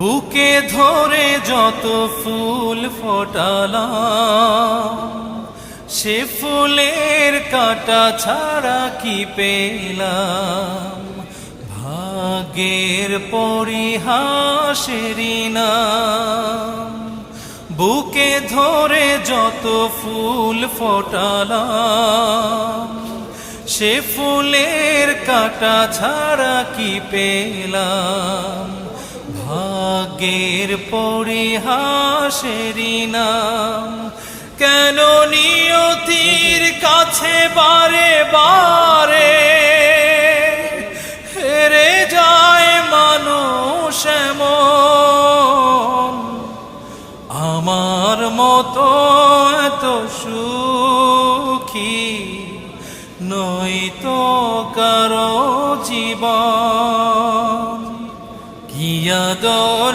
বুকে ধরে যত ফুল ফোটালাম, সে ফুলের কাঁটা ছাড়া কি পেলাম। ভাগ্যের পরিহাসেরই নাম। বুকে ধরে যত ফুল ফোটালাম, সে ফুলের কাঁটা ছাড়া কি পেলাম। ভাগ্যের পরিহাসেরই নাম। কেন নিয়তির কাছে বারে বারে হেরে যায় মানুষ এমন। আমার মতো এত সুখী নয়তো কারো জীবন। কি আদর